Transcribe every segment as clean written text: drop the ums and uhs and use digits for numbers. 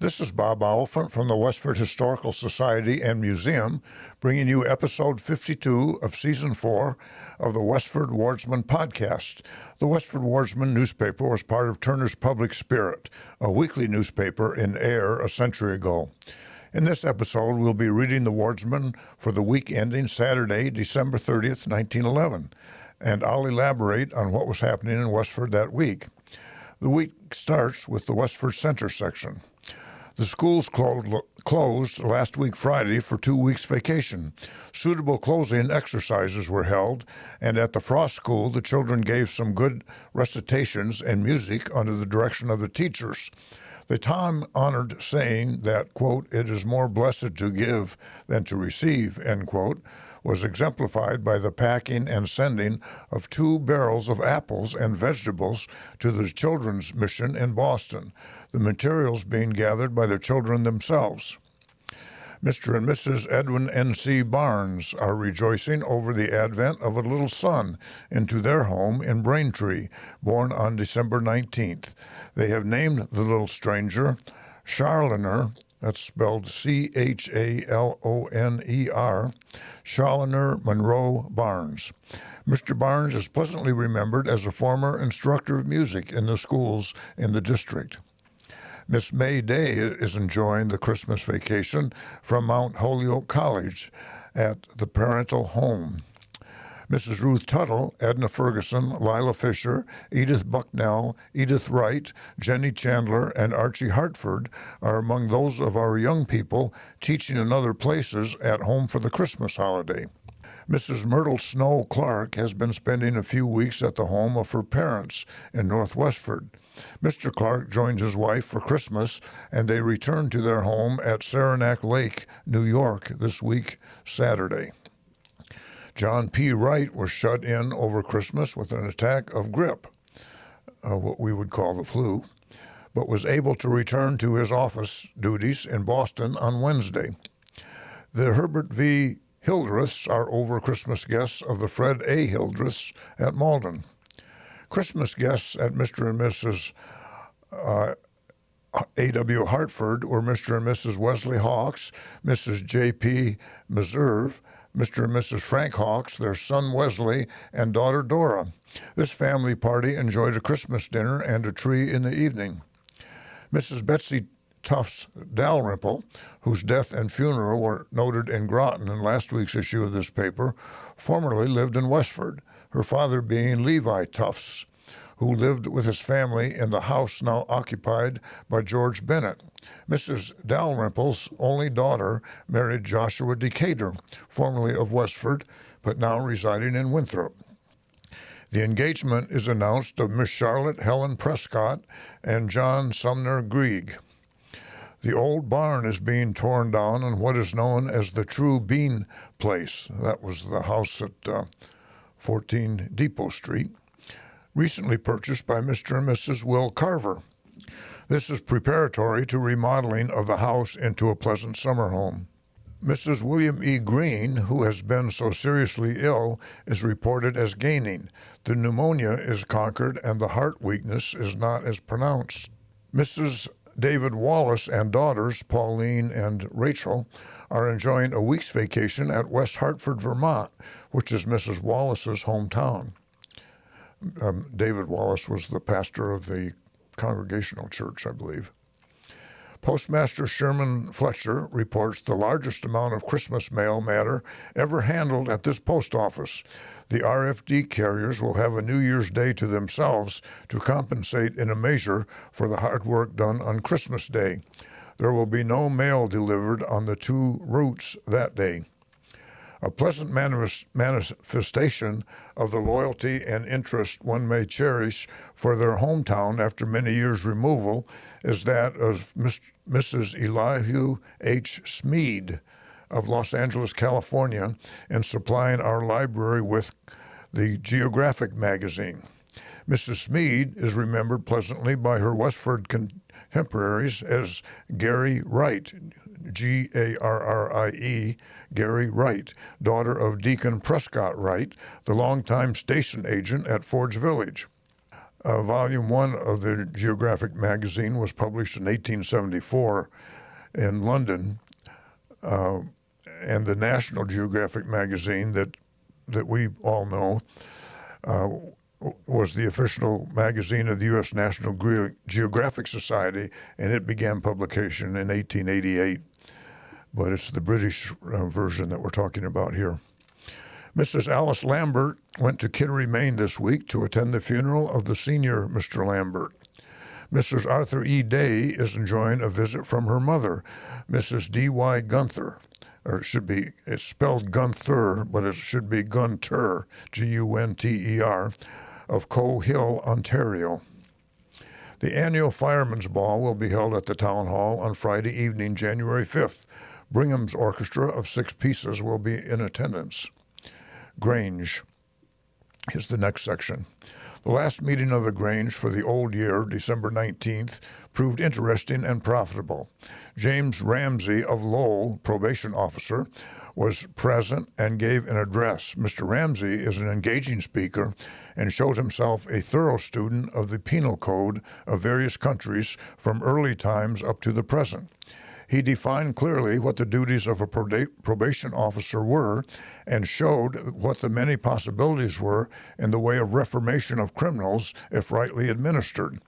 This is Bob Oliphant from the Westford Historical Society and Museum, bringing you episode 52 of season 4 of the Westford Wardsman podcast. The Westford Wardsman newspaper was part of Turner's Public Spirit, a weekly newspaper in Ayer a century ago. In this episode, we'll be reading the Wardsman for the week ending Saturday, December 30th, 1911, and I'll elaborate on what was happening in Westford that week. The week starts with the Westford Center section. The schools closed last week Friday for 2 weeks vacation. Suitable closing exercises were held, and at the Frost School, the children gave some good recitations and music under the direction of the teachers. The time-honored saying that, quote, "it is more blessed to give than to receive," end quote, was exemplified by the packing and sending of 2 barrels of apples and vegetables to the Children's Mission in Boston, the materials being gathered by the children themselves. Mr. and Mrs. Edwin N.C. Barnes are rejoicing over the advent of a little son into their home in Braintree, born on December 19th. They have named the little stranger Charloner, that's spelled C-H-A-L-O-N-E-R, Charloner Monroe Barnes. Mr. Barnes is pleasantly remembered as a former instructor of music in the schools in the district. Miss May Day is enjoying the Christmas vacation from Mount Holyoke College at the parental home. Mrs. Ruth Tuttle, Edna Ferguson, Lila Fisher, Edith Bucknell, Edith Wright, Jenny Chandler, and Archie Hartford are among those of our young people teaching in other places at home for the Christmas holiday. Mrs. Myrtle Snow Clark has been spending a few weeks at the home of her parents in North Westford. Mr. Clark joins his wife for Christmas, and they return to their home at Saranac Lake, New York, this week, Saturday. John P. Wright was shut in over Christmas with an attack of grippe, what we would call the flu, but was able to return to his office duties in Boston on Wednesday. The Herbert V. Hildreths are over Christmas guests of the Fred A. Hildreths at Malden. Christmas guests at Mr. and Mrs. A.W. Hartford were Mr. and Mrs. Wesley Hawks, Mrs. J.P. Meserve, Mr. and Mrs. Frank Hawks, their son Wesley, and daughter Dora. This family party enjoyed a Christmas dinner and a tree in the evening. Mrs. Betsy Tufts Dalrymple, whose death and funeral were noted in Groton in last week's issue of this paper, formerly lived in Westford, her father being Levi Tufts, who lived with his family in the house now occupied by George Bennett. Mrs. Dalrymple's only daughter married Joshua Decatur, formerly of Westford, but now residing in Winthrop. The engagement is announced of Miss Charlotte Helen Prescott and John Sumner Grieg. The old barn is being torn down on what is known as the True Bean Place. That was the house at 14 Depot Street, recently purchased by Mr. and Mrs. Will Carver. This is preparatory to remodeling of the house into a pleasant summer home. Mrs. William E. Green, who has been so seriously ill, is reported as gaining. The pneumonia is conquered and the heart weakness is not as pronounced. Mrs. David Wallace and daughters, Pauline and Rachel, are enjoying a week's vacation at West Hartford, Vermont, which is Mrs. Wallace's hometown. David Wallace was the pastor of the Congregational Church, I believe. Postmaster Sherman Fletcher reports the largest amount of Christmas mail matter ever handled at this post office. The RFD carriers will have a New Year's Day to themselves to compensate in a measure for the hard work done on Christmas Day. There will be no mail delivered on the 2 routes that day. A pleasant manifestation of the loyalty and interest one may cherish for their hometown after many years' removal is that of Mrs. Elihu H. Smead of Los Angeles, California, in supplying our library with the Geographic magazine. Mrs. Smead is remembered pleasantly by her Westford contemporaries as Gary Wright, G-A-R-R-I-E, Gary Wright, daughter of Deacon Prescott Wright, the longtime station agent at Ford's Village. Volume 1 of the Geographic magazine was published in 1874 in London, and the National Geographic magazine that we all know was the official magazine of the U.S. National Geographic Society, and it began publication in 1888. But it's the British version that we're talking about here. Mrs. Alice Lambert went to Kittery, Maine this week to attend the funeral of the senior Mr. Lambert. Mrs. Arthur E. Day is enjoying a visit from her mother, Mrs. D.Y. Gunther. Or it's spelled Gunther, but it should be Gunter, Gunter, of Coe Hill, Ontario. The annual Firemen's Ball will be held at the Town Hall on Friday evening, January 5th. Bringham's Orchestra of 6 pieces will be in attendance. Grange is the next section. The last meeting of the Grange for the old year, December 19th, proved interesting and profitable. James Ramsey of Lowell, probation officer, was present and gave an address. Mr. Ramsey is an engaging speaker and showed himself a thorough student of the penal code of various countries from early times up to the present. He defined clearly what the duties of a probation officer were and showed what the many possibilities were in the way of reformation of criminals if rightly administered.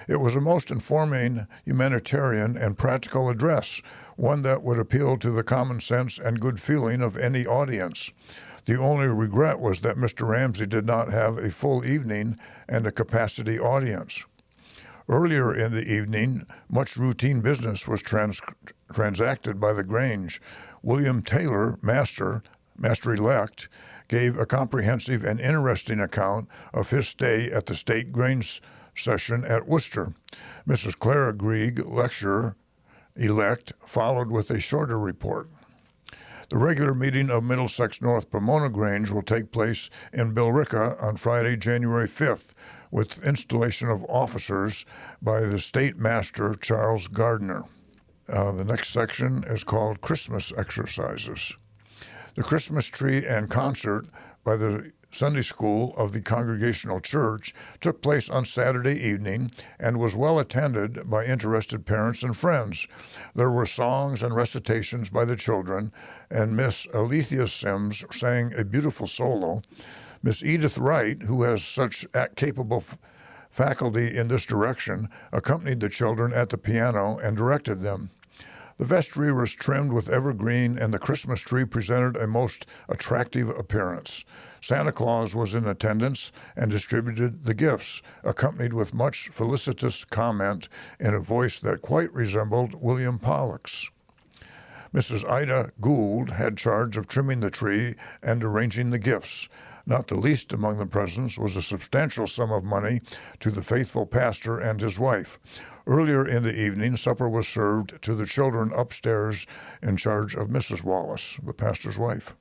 It was a most informing, humanitarian, and practical address, one that would appeal to the common sense and good feeling of any audience. The only regret was that Mr. Ramsey did not have a full evening and a capacity audience. Earlier in the evening, much routine business was transacted by the Grange. William Taylor, Master-elect, gave a comprehensive and interesting account of his stay at the State Grange session at Worcester. Mrs. Clara Grieg, lecturer-elect, followed with a shorter report. The regular meeting of Middlesex North Pomona Grange will take place in Billerica on Friday, January 5th, with installation of officers by the State Master, Charles Gardner. The next section is called Christmas Exercises. The Christmas tree and concert by the Sunday School of the Congregational Church took place on Saturday evening and was well attended by interested parents and friends. There were songs and recitations by the children, and Miss Alethea Sims sang a beautiful solo. Miss Edith Wright, who has such capable faculty in this direction, accompanied the children at the piano and directed them. The vestry was trimmed with evergreen, and the Christmas tree presented a most attractive appearance. Santa Claus was in attendance and distributed the gifts, accompanied with much felicitous comment in a voice that quite resembled William Pollock's. Mrs. Ida Gould had charge of trimming the tree and arranging the gifts. Not the least among the presents was a substantial sum of money to the faithful pastor and his wife. Earlier in the evening, supper was served to the children upstairs in charge of Mrs. Wallace, the pastor's wife.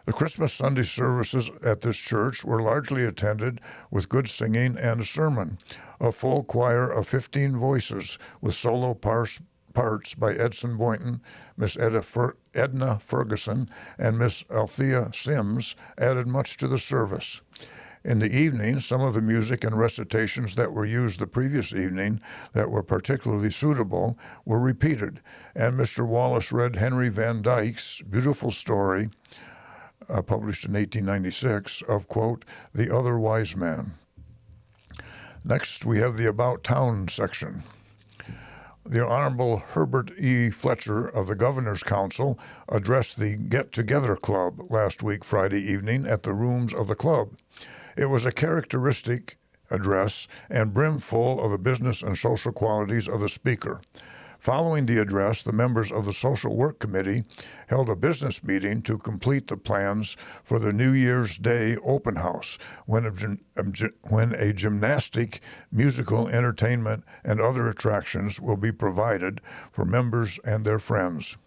The Christmas Sunday services at this church were largely attended with good singing and a sermon. A full choir of 15 voices with solo parts by Edson Boynton, Miss Edna Ferguson, and Miss Althea Sims added much to the service. In the evening, some of the music and recitations that were used the previous evening that were particularly suitable were repeated, and Mr. Wallace read Henry Van Dyke's beautiful story, published in 1896, of, quote, The Other Wise Man. Next, we have the About Town section. The Honorable Herbert E. Fletcher of the Governor's Council addressed the Get Together Club last week, Friday evening, at the rooms of the club. It was a characteristic address and brimful of the business and social qualities of the speaker. Following the address, the members of the Social Work Committee held a business meeting to complete the plans for the New Year's Day open house, when a gymnastic, musical entertainment, and other attractions will be provided for members and their friends.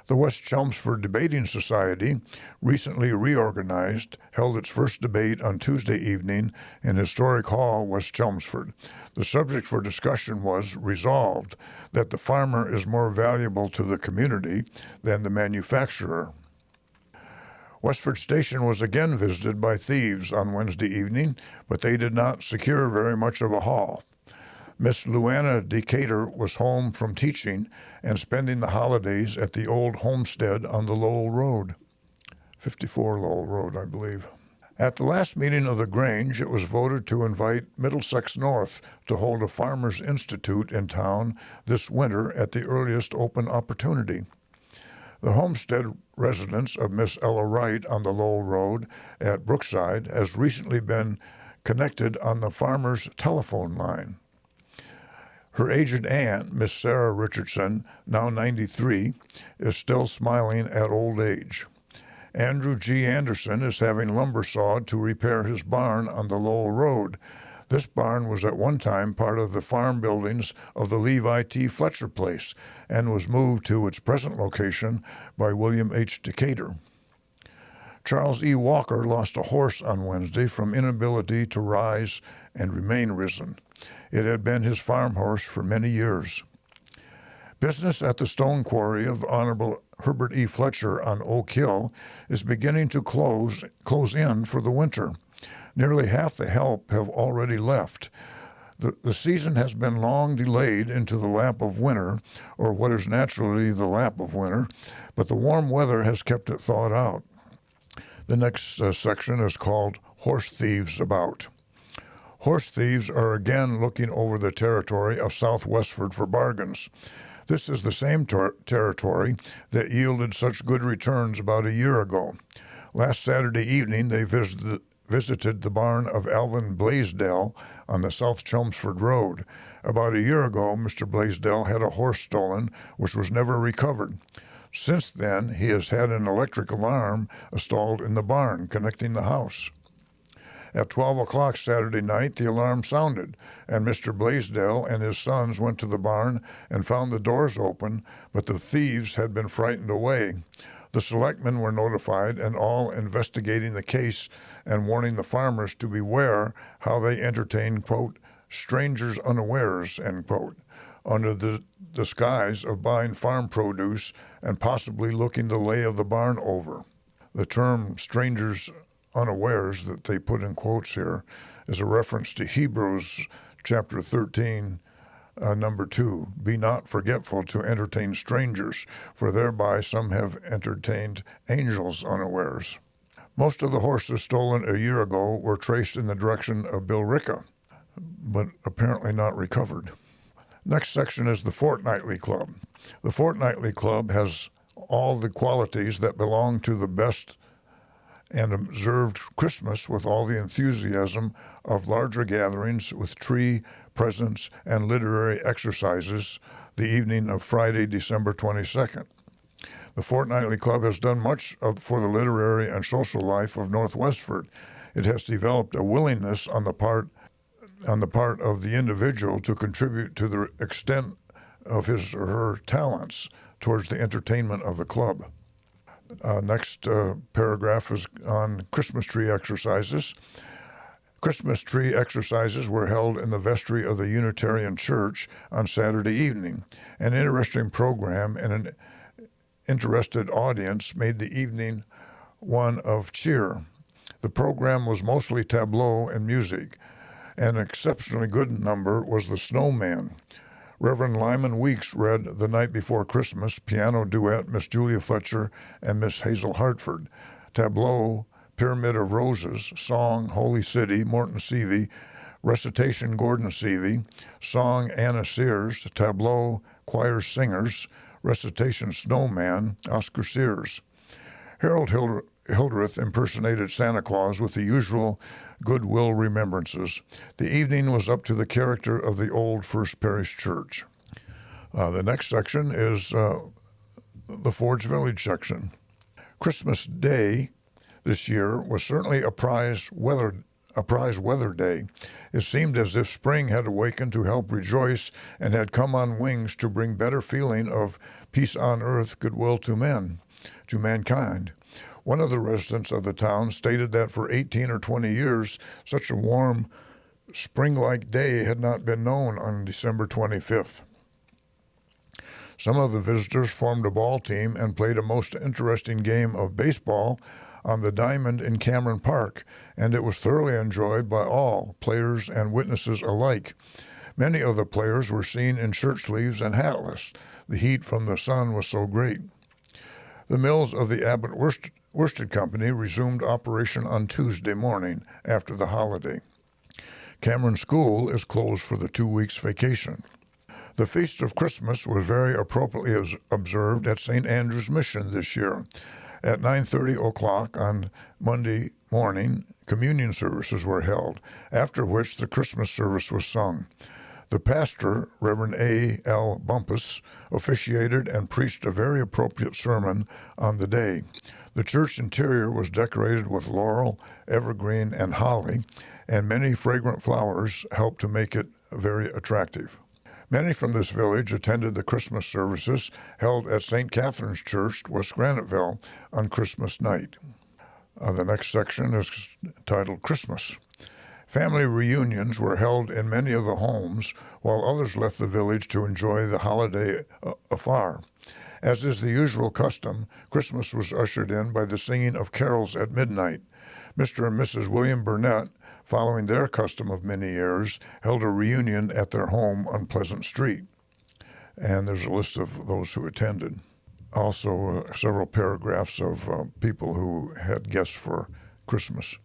The West Chelmsford Debating Society, recently reorganized, held its first debate on Tuesday evening in Historic Hall, West Chelmsford. The subject for discussion was resolved that the farmer is more valuable to the community than the manufacturer. Westford Station was again visited by thieves on Wednesday evening, but they did not secure very much of a haul. Miss Luana Decatur was home from teaching and spending the holidays at the old homestead on the Lowell Road, 54 Lowell Road, I believe. At the last meeting of the Grange, it was voted to invite Middlesex North to hold a Farmers' Institute in town this winter at the earliest open opportunity. The homestead residence of Miss Ella Wright on the Lowell Road at Brookside has recently been connected on the farmers' telephone line. Her aged aunt, Miss Sarah Richardson, now 93, is still smiling at old age. Andrew G. Anderson is having lumber sawed to repair his barn on the Lowell Road. This barn was at one time part of the farm buildings of the Levi T. Fletcher Place and was moved to its present location by William H. Decatur. Charles E. Walker lost a horse on Wednesday from inability to rise and remain risen. It had been his farm horse for many years. Business at the stone quarry of Honorable Herbert E. Fletcher on Oak Hill is beginning to close in for the winter. Nearly half the help have already left. The season has been long delayed into the lap of winter, or what is naturally the lap of winter, but the warm weather has kept it thawed out. The next section is called Horse Thieves About. Horse thieves are again looking over the territory of South Westford for bargains. This is the same territory that yielded such good returns about a year ago. Last Saturday evening, they visited the barn of Alvin Blaisdell on the South Chelmsford Road. About a year ago, Mr. Blaisdell had a horse stolen, which was never recovered. Since then, he has had an electric alarm installed in the barn connecting the house. At 12 o'clock Saturday night, the alarm sounded, and Mr. Blaisdell and his sons went to the barn and found the doors open, but the thieves had been frightened away. The selectmen were notified and all investigating the case and warning the farmers to beware how they entertain, quote, strangers unawares, end quote, under the disguise of buying farm produce and possibly looking the lay of the barn over. The term strangers unawares that they put in quotes here is a reference to Hebrews chapter 13, number 2. Be not forgetful to entertain strangers, for thereby some have entertained angels unawares. Most of the horses stolen a year ago were traced in the direction of Billerica, but apparently not recovered. Next section is the Fortnightly Club. The Fortnightly Club has all the qualities that belong to the best and observed Christmas with all the enthusiasm of larger gatherings with tree, presents, and literary exercises the evening of Friday, December 22nd. The Fortnightly Club has done much for the literary and social life of North Westford. It has developed a willingness on the part of the individual to contribute to the extent of his or her talents towards the entertainment of the club. Next paragraph is on Christmas tree exercises. Christmas tree exercises were held in the vestry of the Unitarian Church on Saturday evening. An interesting program and an interested audience made the evening one of cheer. The program was mostly tableau and music. An exceptionally good number was the Snowman. Reverend Lyman Weeks read The Night Before Christmas, piano duet, Miss Julia Fletcher and Miss Hazel Hartford. Tableau, Pyramid of Roses, song, Holy City, Morton Seavey, recitation, Gordon Seavey, song, Anna Sears, tableau, choir singers, recitation, Snowman, Oscar Sears. Harold Hildreth impersonated Santa Claus with the usual goodwill remembrances. The evening was up to the character of the old First Parish Church. The next section is the Forge Village section. Christmas Day this year was certainly a prize weather day. It seemed as if spring had awakened to help rejoice and had come on wings to bring better feeling of peace on earth, goodwill to mankind. One of the residents of the town stated that for 18 or 20 years, such a warm, spring-like day had not been known on December 25th. Some of the visitors formed a ball team and played a most interesting game of baseball on the Diamond in Cameron Park, and it was thoroughly enjoyed by all, players and witnesses alike. Many of the players were seen in shirt sleeves and hatless. The heat from the sun was so great. The mills of the Abbott Worsted Company resumed operation on Tuesday morning after the holiday. Cameron School is closed for the 2 weeks vacation. The Feast of Christmas was very appropriately observed at St. Andrew's Mission this year. At 9:30 o'clock on Monday morning, communion services were held, after which the Christmas service was sung. The pastor, Reverend A. L. Bumpus, officiated and preached a very appropriate sermon on the day. The church interior was decorated with laurel, evergreen, and holly, and many fragrant flowers helped to make it very attractive. Many from this village attended the Christmas services held at St. Catherine's Church, West Graniteville, on Christmas night. The next section is titled Christmas. Family reunions were held in many of the homes, while others left the village to enjoy the holiday afar. As is the usual custom, Christmas was ushered in by the singing of carols at midnight. Mr. and Mrs. William Burnett, following their custom of many years, held a reunion at their home on Pleasant Street. And there's a list of those who attended. Also, several paragraphs of people who had guests for Christmas.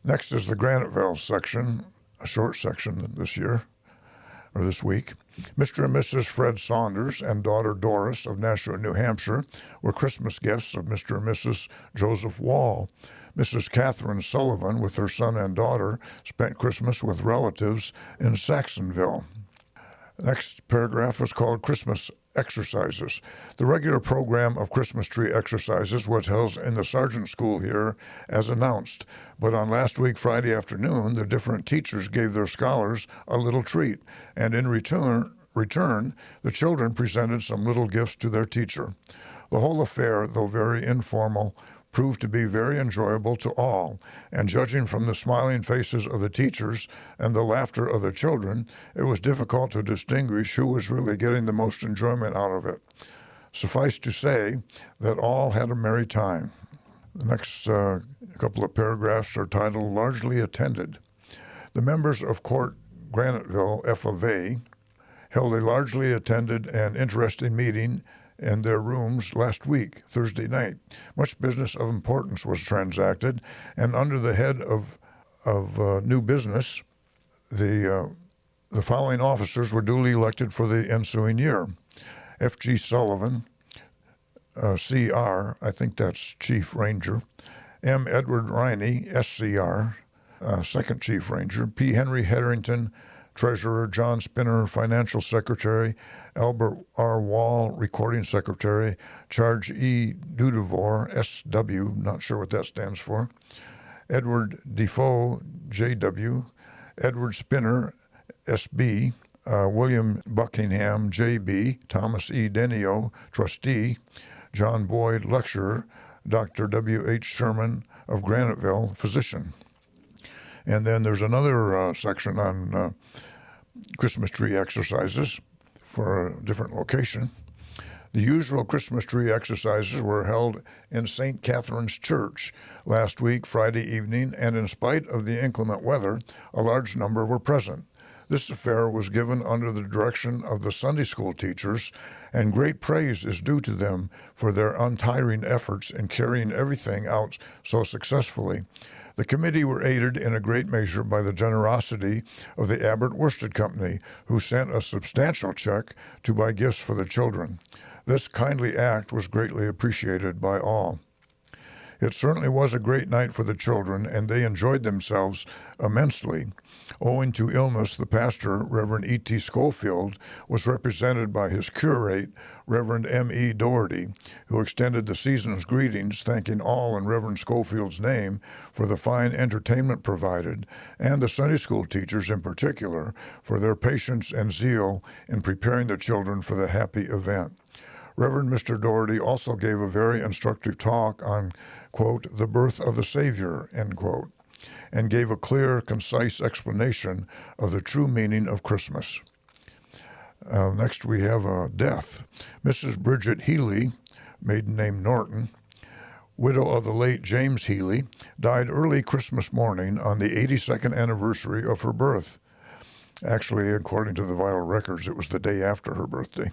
Next is the Graniteville section, a short section this year, or this week. Mr. and Mrs. Fred Saunders and daughter Doris of Nashua, New Hampshire, were Christmas guests of Mr. and Mrs. Joseph Wall. Mrs. Catherine Sullivan, with her son and daughter, spent Christmas with relatives in Saxonville. Next paragraph is called Christmas Exercises. The regular program of Christmas tree exercises was held in the Sergeant School here as announced, but on last week Friday afternoon, the different teachers gave their scholars a little treat, and in return, the children presented some little gifts to their teacher. The whole affair, though very informal, proved to be very enjoyable to all, and judging from the smiling faces of the teachers and the laughter of the children, it was difficult to distinguish who was really getting the most enjoyment out of it. Suffice to say that all had a merry time. The next couple of paragraphs are titled Largely Attended. The members of Court Graniteville F of A held a largely attended and interesting meeting in their rooms last week, Thursday night. Much business of importance was transacted, and under the head of new business, the following officers were duly elected for the ensuing year. F.G. Sullivan, C.R., I think that's Chief Ranger. M. Edward Riney, S.C.R., Second Chief Ranger. P. Henry Hetherington, Treasurer. John Spinner, Financial Secretary. Albert R. Wall, Recording Secretary. Charge E. Dudevor, S.W., not sure what that stands for. Edward Defoe, J.W. Edward Spinner, S.B. William Buckingham, J.B. Thomas E. Denio, Trustee. John Boyd, Lecturer. Dr. W.H. Sherman of Graniteville, Physician. And then there's another section on Christmas tree exercises for a different location. The usual Christmas tree exercises were held in St. Catherine's Church last week, Friday evening, and in spite of the inclement weather, a large number were present. This affair was given under the direction of the Sunday school teachers, and great praise is due to them for their untiring efforts in carrying everything out so successfully. The committee were aided in a great measure by the generosity of the Abbott Worsted Company, who sent a substantial check to buy gifts for the children. This kindly act was greatly appreciated by all. It certainly was a great night for the children, and they enjoyed themselves immensely. Owing to illness, the pastor, Reverend E.T. Schofield, was represented by his curate, Reverend M.E. Doherty, who extended the season's greetings, thanking all in Reverend Schofield's name for the fine entertainment provided, and the Sunday school teachers in particular for their patience and zeal in preparing the children for the happy event. Reverend Mr. Doherty also gave a very instructive talk on, quote, the birth of the Savior, end quote, and gave a clear, concise explanation of the true meaning of Christmas. Next, we have a death. Mrs. Bridget Healy, maiden name Norton, widow of the late James Healy, died early Christmas morning on the 82nd anniversary of her birth. Actually, according to the vital records, it was the day after her birthday.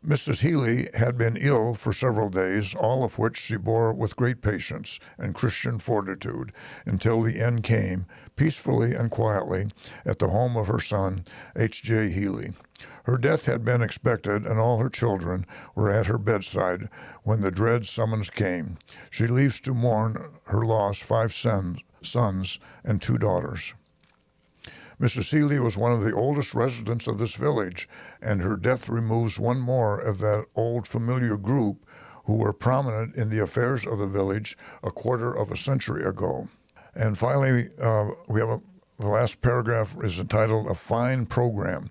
Mrs. Healy had been ill for several days, all of which she bore with great patience and Christian fortitude until the end came, peacefully and quietly, at the home of her son, H.J. Healy. Her death had been expected, and all her children were at her bedside when the dread summons came. She leaves to mourn her loss 5 sons and 2 daughters. Mrs. Healy was one of the oldest residents of this village, and her death removes one more of that old familiar group who were prominent in the affairs of the village a quarter of a century ago. And finally, the last paragraph is entitled "A Fine Program."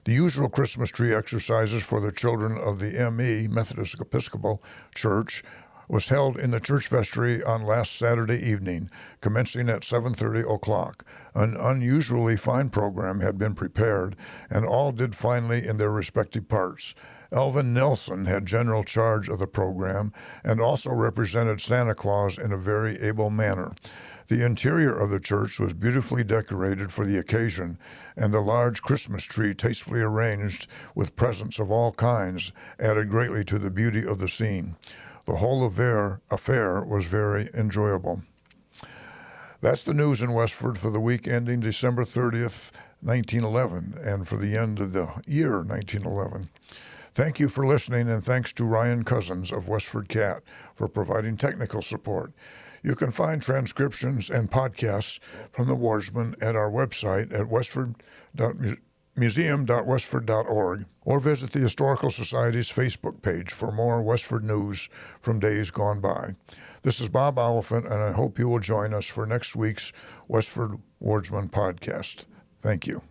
The usual Christmas tree exercises for the children of the ME, Methodist Episcopal Church, was held in the church vestry on last Saturday evening, commencing at 7:30 o'clock. An unusually fine program had been prepared, and all did finely in their respective parts. Elvin Nelson had general charge of the program and also represented Santa Claus in a very able manner. The interior of the church was beautifully decorated for the occasion, and the large Christmas tree, tastefully arranged with presents of all kinds, added greatly to the beauty of the scene. The whole affair was very enjoyable. That's the news in Westford for the week ending December 30th, 1911, and for the end of the year 1911. Thank you for listening, and thanks to Ryan Cousins of WestfordCAT for providing technical support. You can find transcriptions and podcasts from the Wardsman at our website at museum.westford.org, or visit the Historical Society's Facebook page for more Westford news from days gone by. This is Bob Oliphant, and I hope you will join us for next week's Westford Wardsman podcast. Thank you.